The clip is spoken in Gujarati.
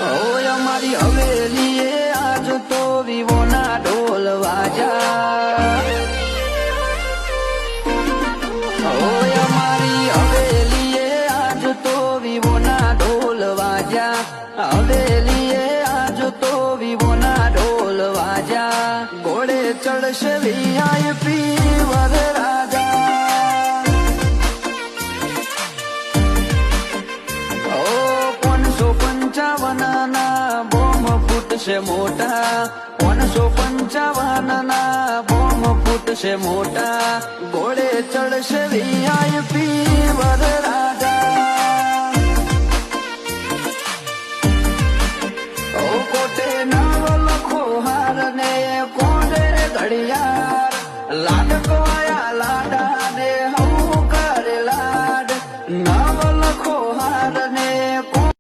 ઓય અમારી હવેલીએ આજ તો વિવોના ઢોલ વાજા, ઓય અમારી હવેલીએ આજ તો વિવોના ઢોલ વાજા, હવેલીએ આજ તો વિવોના ઢોલ વાજા, ઘોડે ચડશે વીઆઈપી વરરાજા, 555 ના બોમ ફૂટશે મોટા, 555 ના બોમ ફૂટશે મોટા, ઘોડે ચડશે વીઆઈપી વરરાજા.